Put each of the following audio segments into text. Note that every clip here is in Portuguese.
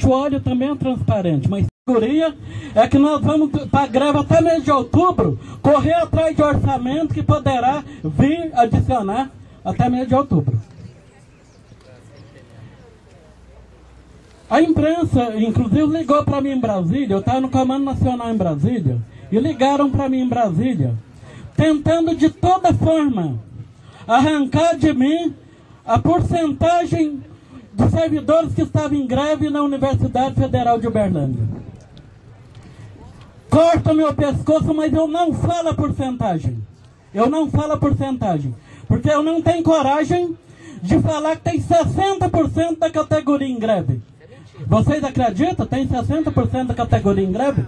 O óleo também é transparente, mas a categoria é que nós vamos para a greve até mês de outubro, correr atrás de orçamento que poderá vir adicionar até mês de outubro. A imprensa, inclusive, ligou para mim em Brasília, eu estava no Comando Nacional em Brasília, e ligaram para mim em Brasília, tentando de toda forma arrancar de mim a porcentagem de servidores que estavam em greve na Universidade Federal de Uberlândia. Corta meu pescoço, mas eu não falo a porcentagem. Eu não falo a porcentagem, porque eu não tenho coragem de falar que tem 60% da categoria em greve. Vocês acreditam? Tem 60% da categoria em greve?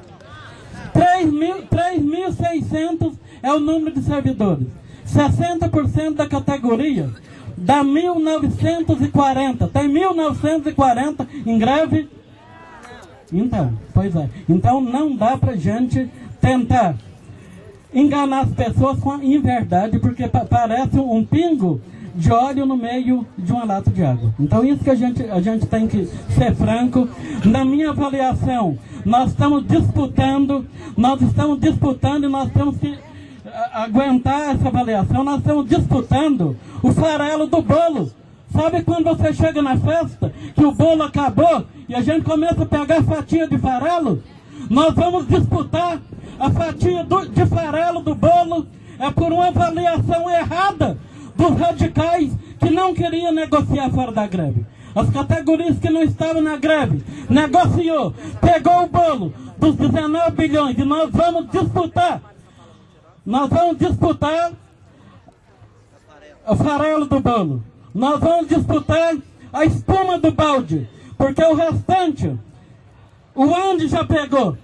3.600 é o número de servidores. 60% da categoria dá 1.940. Tem 1.940 em greve? Então, pois é. Então não dá pra gente tentar enganar as pessoas com a inverdade, porque parece um pingo de óleo no meio de uma lata de água. Então isso que a gente tem que ser franco. Na minha avaliação, nós estamos disputando e nós temos que aguentar essa avaliação. Nós estamos disputando o farelo do bolo. Sabe quando você chega na festa, que o bolo acabou e a gente começa a pegar fatia de farelo? Nós vamos disputar a fatia de farelo do bolo. É por uma avaliação errada dos radicais que não queriam negociar fora da greve. As categorias que não estavam na greve negociou, pegou o bolo dos 19 bilhões e nós vamos disputar o farelo do bolo. Nós vamos disputar a espuma do balde, porque o restante, o Andy já pegou.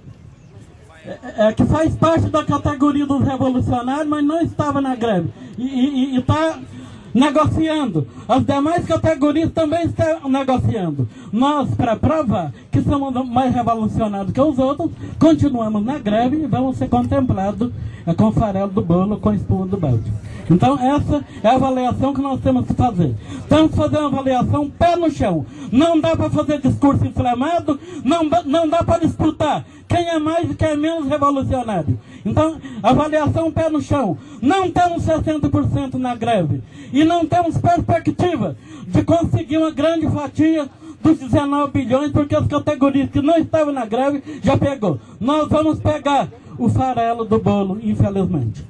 Que faz parte da categoria dos revolucionários, mas não estava na greve. E está negociando. As demais categorias também estão negociando. Nós, para provar que somos mais revolucionários que os outros, continuamos na greve e vamos ser contemplados com o farelo do bolo, com a espuma do balde. Então essa é a avaliação que nós temos que fazer. Temos que fazer uma avaliação pé no chão. Não dá para fazer discurso inflamado, não dá para disputar quem é mais e quem é menos revolucionário. Então, avaliação pé no chão. Não temos 60% na greve e não temos perspectiva de conseguir uma grande fatia dos 19 bilhões, porque as categorias que não estavam na greve já pegou. Nós vamos pegar o farelo do bolo, infelizmente.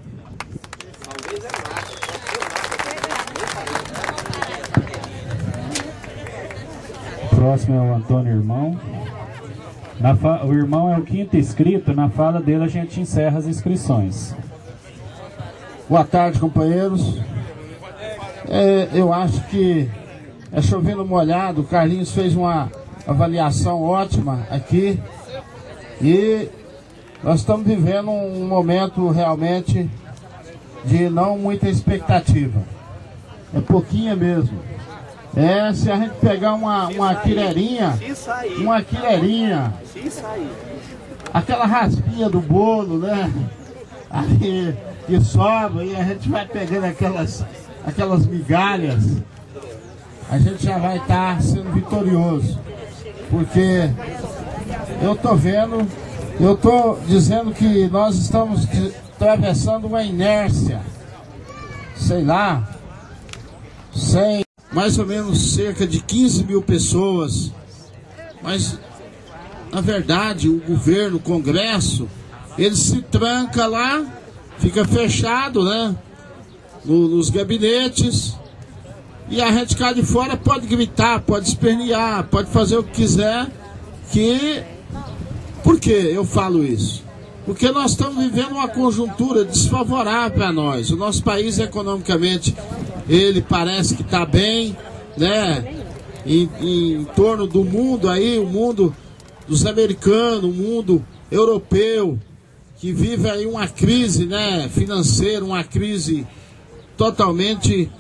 O próximo é o Antônio Irmão. O Irmão é o quinto inscrito. Na fala dele a gente encerra as inscrições. Boa tarde, companheiros. Eu acho que é chovendo molhado. O Carlinhos fez uma avaliação ótima aqui. E nós estamos vivendo um momento realmente de não muita expectativa. É pouquinha mesmo. Se a gente pegar uma quileirinha, aquela raspinha do bolo, né? Aí que sobra, e a gente vai pegando aquelas migalhas, a gente já vai estar sendo vitorioso. Porque eu tô dizendo que nós estamos atravessando uma inércia, sei lá, mais ou menos cerca de 15 mil pessoas, mas na verdade o governo, o Congresso, ele se tranca lá, fica fechado, né, nos gabinetes, e a gente cá de fora pode gritar, pode espernear, pode fazer o que quiser. Por que eu falo isso? Porque nós estamos vivendo uma conjuntura desfavorável para nós. O nosso país economicamente, ele parece que está bem, né? Em torno do mundo aí, o mundo dos americanos, o mundo europeu, que vive aí uma crise, né, financeira, uma crise totalmente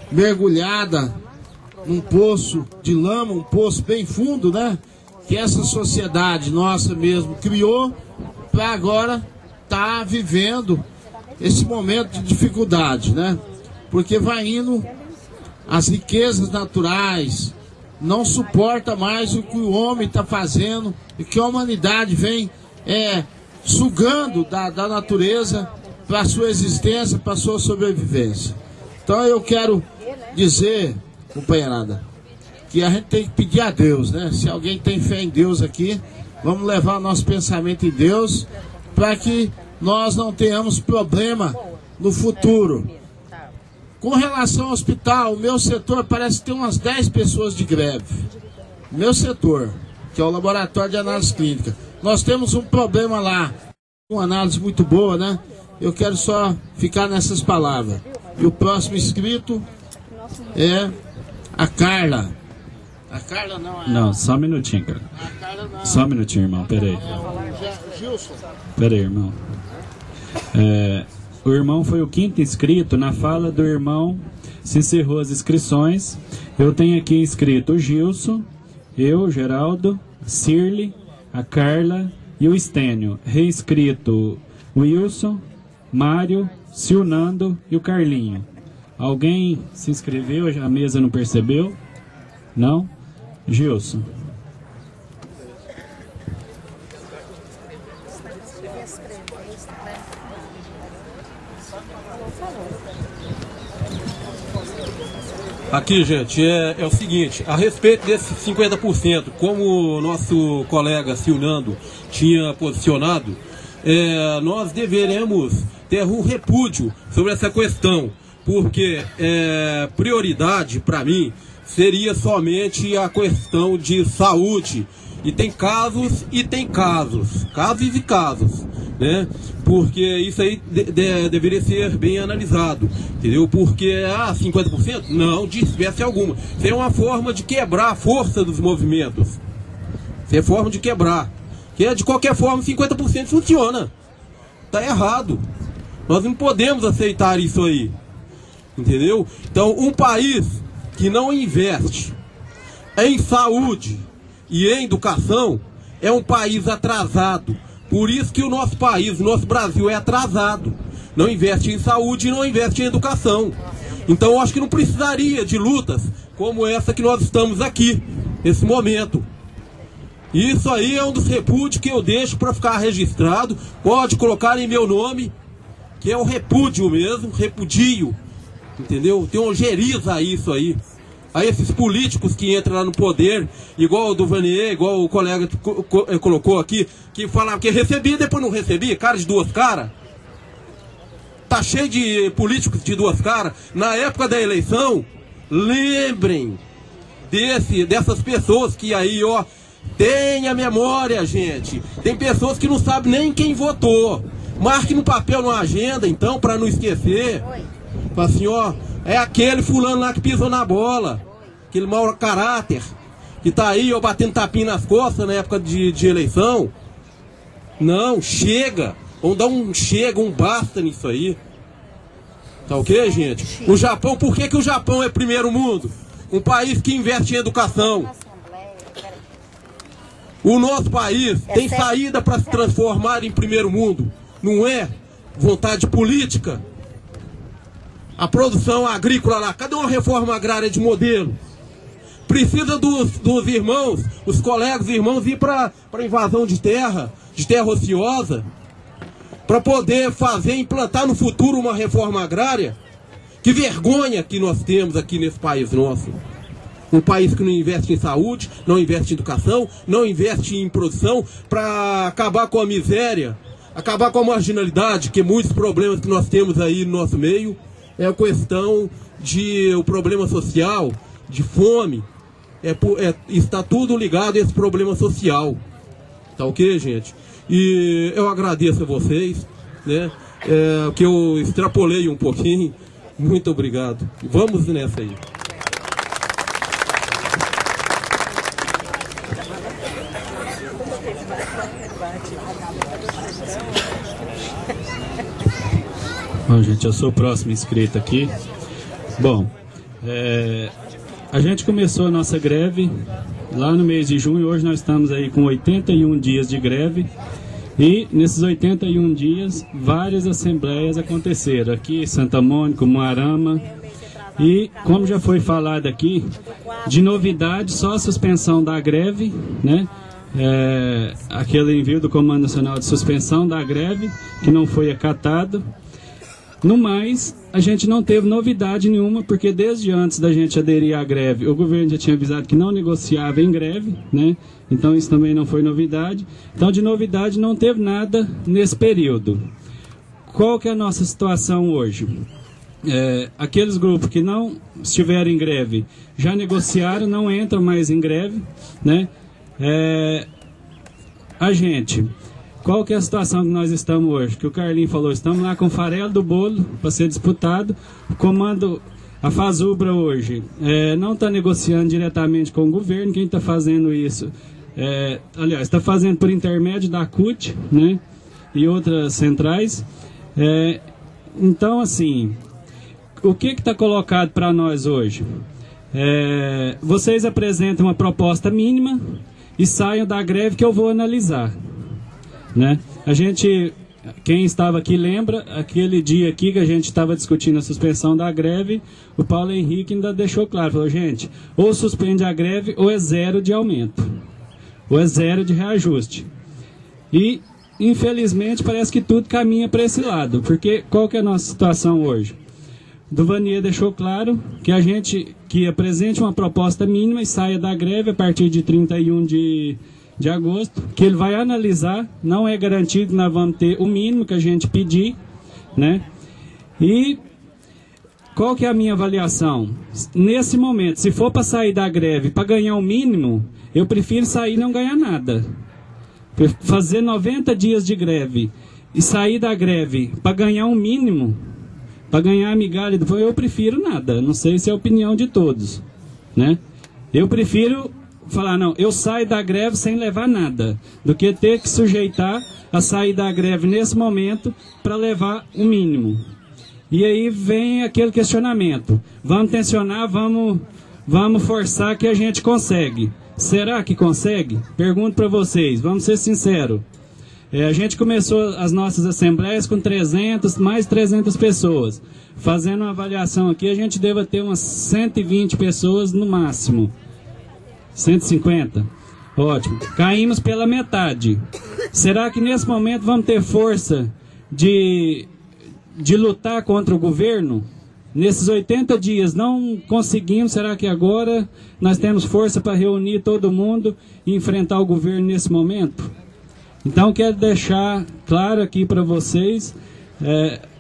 mergulhada num poço de lama, um poço bem fundo, né? Que essa sociedade nossa mesmo criou para agora tá vivendo esse momento de dificuldade, né? Porque vai indo as riquezas naturais, não suporta mais o que o homem está fazendo e que a humanidade vem sugando da natureza para a sua existência, para a sua sobrevivência. Então eu quero dizer, companheirada, que a gente tem que pedir a Deus, né? Se alguém tem fé em Deus aqui, vamos levar nosso pensamento em Deus para que nós não tenhamos problema no futuro. Com relação ao hospital, o meu setor parece que tem umas 10 pessoas de greve. Meu setor, que é o laboratório de análise clínica. Nós temos um problema lá, uma análise muito boa, né? Eu quero só ficar nessas palavras. E o próximo inscrito é a Carla. A Carla não é... Não, só um minutinho, cara. A Carla não. Só um minutinho, irmão, peraí. É o Gilson. Peraí, irmão. O irmão foi o 5º inscrito. Na fala do irmão se encerrou as inscrições. Eu tenho aqui inscrito o Gilson, eu, Geraldo, Cirle, a Carla e o Estênio. Reinscrito o Wilson, Mário, Silnando e o Carlinho. Alguém se inscreveu? A mesa não percebeu? Não? Gilson. Aqui, gente, é o seguinte, a respeito desses 50%, como o nosso colega Silnando tinha posicionado, nós deveremos ter um repúdio sobre essa questão, porque prioridade para mim seria somente a questão de saúde. E tem casos e tem casos, casos e casos, né? Porque isso aí deveria ser bem analisado, entendeu? Porque 50%? Não, de espécie alguma. Isso é uma forma de quebrar a força dos movimentos. Isso é forma de quebrar. Que de qualquer forma 50% funciona. Tá errado. Nós não podemos aceitar isso aí, entendeu? Então, um país que não investe em saúde e em educação é um país atrasado. Por isso que o nosso país, o nosso Brasil é atrasado. Não investe em saúde e não investe em educação. Então eu acho que não precisaria de lutas como essa que nós estamos aqui, nesse momento. E isso aí é um dos repúdios que eu deixo para ficar registrado. Pode colocar em meu nome, que é o repúdio mesmo, repudio. Entendeu? Tem ojeriza isso aí. A esses políticos que entram lá no poder, igual o do Vanier, igual o colega colocou aqui, que falava que recebia e depois não recebia, cara de duas caras. Tá cheio de políticos de duas caras. Na época da eleição, lembrem dessas pessoas que aí, ó, tem a memória, gente. Tem pessoas que não sabem nem quem votou. Marque no papel, numa agenda, então, para não esquecer. Fala assim, ó, é aquele fulano lá que pisou na bola, aquele mau caráter, que tá aí, ó, batendo tapinha nas costas na época de eleição. Não, chega. Vamos dar um chega, um basta nisso aí. Tá ok, gente? O Japão, por que o Japão é primeiro mundo? Um país que investe em educação. O nosso país tem saída para se transformar em primeiro mundo. Não é vontade política. A produção agrícola lá, cadê uma reforma agrária de modelo? Precisa dos irmãos, os colegas irmãos ir para invasão de terra ociosa, para poder implantar no futuro uma reforma agrária. Que vergonha que nós temos aqui nesse país nosso. Um país que não investe em saúde, não investe em educação, não investe em produção, para acabar com a miséria, acabar com a marginalidade, que muitos problemas que nós temos aí no nosso meio é a questão o problema social, de fome, está tudo ligado a esse problema social. Tá ok, gente? E eu agradeço a vocês, né? Que eu extrapolei um pouquinho. Muito obrigado. Vamos nessa aí. Bom, gente, eu sou o próximo inscrito aqui. Bom, a gente começou a nossa greve lá no mês de junho. Hoje nós estamos aí com 81 dias de greve. E nesses 81 dias, várias assembleias aconteceram. Aqui em Santa Mônica, Moarama, E, como já foi falado aqui, de novidade, só a suspensão da greve, né? Aquele envio do Comando Nacional de Suspensão da greve, que não foi acatado. No mais, a gente não teve novidade nenhuma, porque desde antes da gente aderir à greve, o governo já tinha avisado que não negociava em greve, né? Então isso também não foi novidade. Então, de novidade, não teve nada nesse período. Qual que é a nossa situação hoje? Aqueles grupos que não estiverem em greve já negociaram, não entram mais em greve, né? A gente, qual que é a situação que nós estamos hoje? Que o Carlinho falou, estamos lá com o farelo do bolo para ser disputado. O comando, a Fazubra hoje, não está negociando diretamente com o governo. Quem está fazendo isso, aliás, está fazendo por intermédio da CUT, né? E outras centrais. Então, assim, o que está colocado para nós hoje? Vocês apresentam uma proposta mínima e saiam da greve que eu vou analisar, né? A gente, quem estava aqui lembra, aquele dia aqui que a gente estava discutindo a suspensão da greve, o Paulo Henrique ainda deixou claro, falou, gente, ou suspende a greve ou é zero de aumento, ou é zero de reajuste. E, infelizmente, parece que tudo caminha para esse lado, porque qual que é a nossa situação hoje? Duvanier deixou claro que a gente que apresente uma proposta mínima e saia da greve a partir de 31 de agosto, que ele vai analisar, não é garantido que nós vamos ter o mínimo que a gente pedir, né? E qual que é a minha avaliação? Nesse momento, se for para sair da greve para ganhar o mínimo, eu prefiro sair e não ganhar nada. Fazer 90 dias de greve e sair da greve para ganhar um mínimo, para ganhar a migalha, eu prefiro nada. Não sei se é a opinião de todos, né? Eu prefiro falar, não, eu saio da greve sem levar nada, do que ter que sujeitar a sair da greve nesse momento para levar o mínimo. E aí vem aquele questionamento, vamos tensionar, vamos forçar que a gente consegue. Será que consegue? Pergunto para vocês, vamos ser sinceros. A gente começou as nossas assembleias com mais 300 pessoas. Fazendo uma avaliação aqui, a gente deva ter umas 120 pessoas no máximo. 150? Ótimo. Caímos pela metade. Será que nesse momento vamos ter força de lutar contra o governo? Nesses 80 dias não conseguimos, será que agora nós temos força para reunir todo mundo e enfrentar o governo nesse momento? Então quero deixar claro aqui para vocês,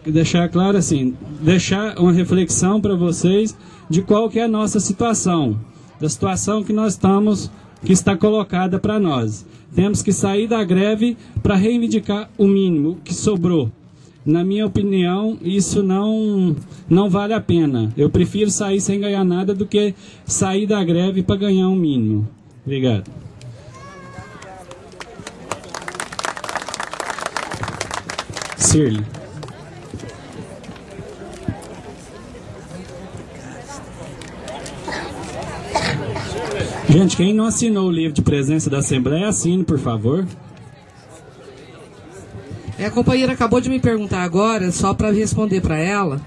deixar claro assim, deixar uma reflexão para vocês de qual que é a nossa situação, da situação que nós estamos, que está colocada para nós. Temos que sair da greve para reivindicar o mínimo que sobrou. Na minha opinião, isso não vale a pena. Eu prefiro sair sem ganhar nada do que sair da greve para ganhar um mínimo. Obrigado. Sirli. Gente, quem não assinou o livro de presença da Assembleia, assine, por favor. A companheira acabou de me perguntar agora, só para responder para ela,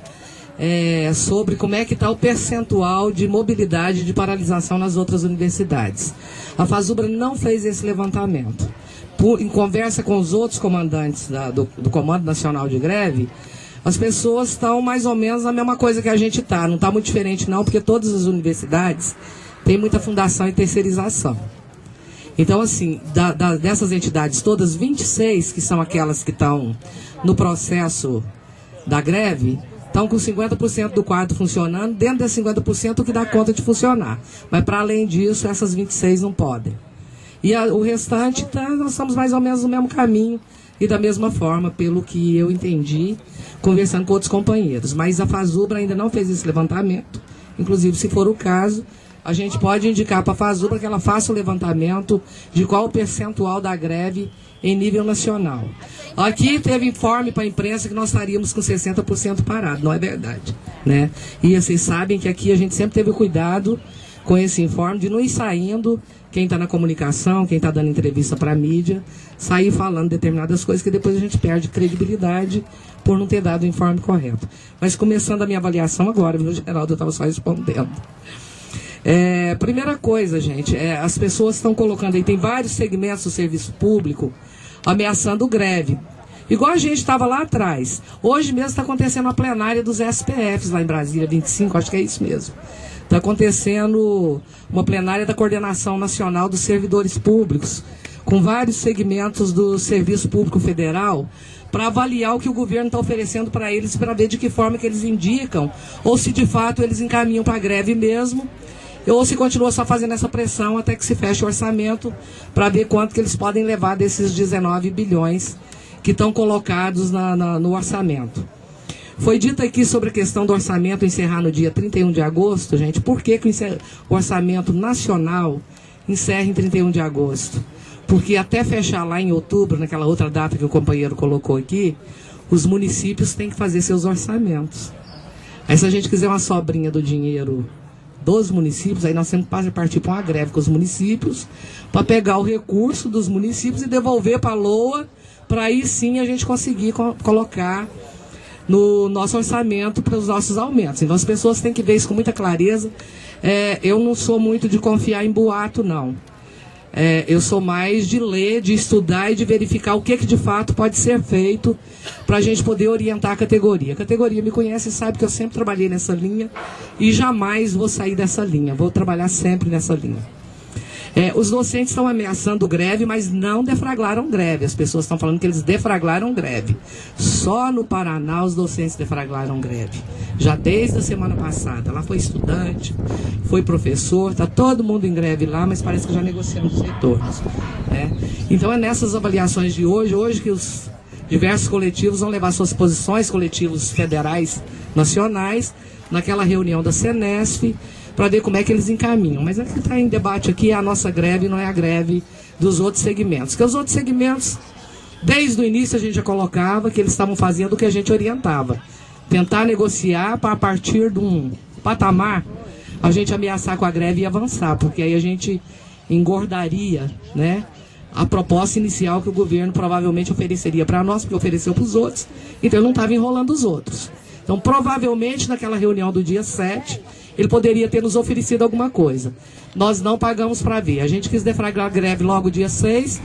sobre como é que está o percentual de mobilidade de paralisação nas outras universidades. A Fazubra não fez esse levantamento. Em conversa com os outros comandantes do Comando Nacional de Greve, as pessoas estão mais ou menos a mesma coisa que a gente está. Não está muito diferente não, porque todas as universidades têm muita fundação e terceirização. Então, assim, dessas entidades todas, 26, que são aquelas que estão no processo da greve, estão com 50% do quadro funcionando, dentro desses 50% o que dá conta de funcionar. Mas, para além disso, essas 26 não podem. E o restante, nós estamos mais ou menos no mesmo caminho e da mesma forma, pelo que eu entendi, conversando com outros companheiros. Mas a Fazubra ainda não fez esse levantamento. Inclusive, se for o caso, a gente pode indicar para a Fazubra que ela faça o levantamento de qual o percentual da greve em nível nacional. Aqui teve informe para a imprensa que nós estaríamos com 60% parado, não é verdade, né? E vocês sabem que aqui a gente sempre teve cuidado com esse informe de não ir saindo quem está na comunicação, quem está dando entrevista para a mídia, sair falando determinadas coisas que depois a gente perde credibilidade por não ter dado o informe correto. Mas começando a minha avaliação agora, viu, Geraldo, eu estava só respondendo. Primeira coisa, gente, as pessoas estão colocando aí, tem vários segmentos do serviço público ameaçando greve. Igual a gente estava lá atrás. Hoje mesmo está acontecendo a plenária dos SPFs lá em Brasília, 25, acho que é isso mesmo. Está acontecendo uma plenária da Coordenação Nacional dos Servidores Públicos, com vários segmentos do Serviço Público Federal, para avaliar o que o governo está oferecendo para eles, para ver de que forma que eles indicam, ou se de fato eles encaminham para a greve mesmo, ou se continua só fazendo essa pressão até que se feche o orçamento, para ver quanto que eles podem levar desses 19 bilhões que estão colocados no orçamento. Foi dito aqui sobre a questão do orçamento encerrar no dia 31 de agosto, gente. Por que o orçamento nacional encerra em 31 de agosto? Porque até fechar lá em outubro, naquela outra data que o companheiro colocou aqui, os municípios têm que fazer seus orçamentos. Aí se a gente quiser uma sobrinha do dinheiro dos municípios, aí nós temos que partir para uma greve com os municípios, para pegar o recurso dos municípios e devolver para a LOA, para aí sim a gente conseguir colocar no nosso orçamento para os nossos aumentos. Então as pessoas têm que ver isso com muita clareza. Eu não sou muito de confiar em boato, não. Eu sou mais de ler, de estudar e de verificar o que de fato pode ser feito para a gente poder orientar a categoria. A categoria me conhece e sabe que eu sempre trabalhei nessa linha e jamais vou sair dessa linha. Vou trabalhar sempre nessa linha. Os docentes estão ameaçando greve, mas não deflagraram greve. As pessoas estão falando que eles deflagraram greve. Só no Paraná os docentes deflagraram greve. Já desde a semana passada. Lá foi estudante, foi professor, está todo mundo em greve lá, mas parece que já negociamos os retornos. Então é nessas avaliações de hoje que os diversos coletivos vão levar suas posições, coletivos federais, nacionais, naquela reunião da Senesp, para ver como é que eles encaminham. Mas o que está em debate aqui é a nossa greve, não é a greve dos outros segmentos. Porque os outros segmentos, desde o início a gente já colocava que eles estavam fazendo o que a gente orientava. Tentar negociar para, a partir de um patamar, a gente ameaçar com a greve e avançar, porque aí a gente engordaria, né, a proposta inicial que o governo provavelmente ofereceria para nós, porque ofereceu para os outros, então ele não estava enrolando os outros. Então, provavelmente, naquela reunião do dia 7, ele poderia ter nos oferecido alguma coisa. Nós não pagamos para ver. A gente quis deflagrar a greve logo dia 6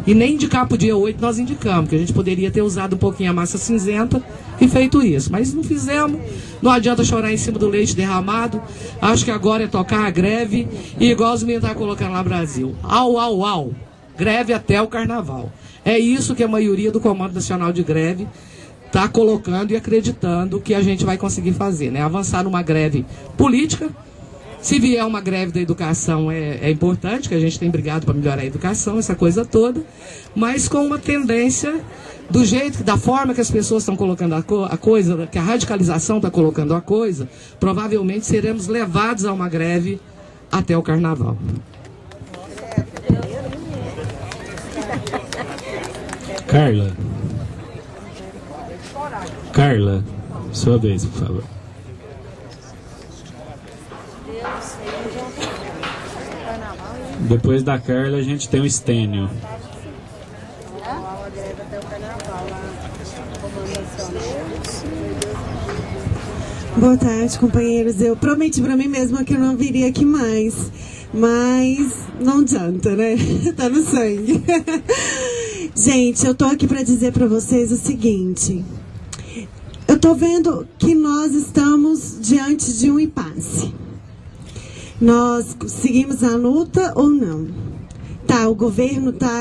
e nem indicar para o dia 8 nós indicamos, que a gente poderia ter usado um pouquinho a massa cinzenta e feito isso. Mas não fizemos, não adianta chorar em cima do leite derramado. Acho que agora é tocar a greve e igual os meninos estão colocando lá no Brasil. Au, au, au. Greve até o carnaval. É isso que a maioria do Comando Nacional de Greve está colocando e acreditando que a gente vai conseguir fazer, né? Avançar numa greve política. Se vier uma greve da educação é importante, que a gente tem brigado para melhorar a educação, essa coisa toda, mas com uma tendência do jeito, da forma que as pessoas estão colocando a coisa, que a radicalização está colocando a coisa, provavelmente seremos levados a uma greve até o carnaval. Carla, sua vez, por favor. Depois da Carla, a gente tem o Estênio. Boa tarde, companheiros. Eu prometi para mim mesma que eu não viria aqui mais, mas não adianta, né? Tá no sangue. Gente, eu tô aqui para dizer para vocês o seguinte. Eu tô vendo que nós estamos diante de um impasse. Nós seguimos a luta ou não? Tá, o governo tá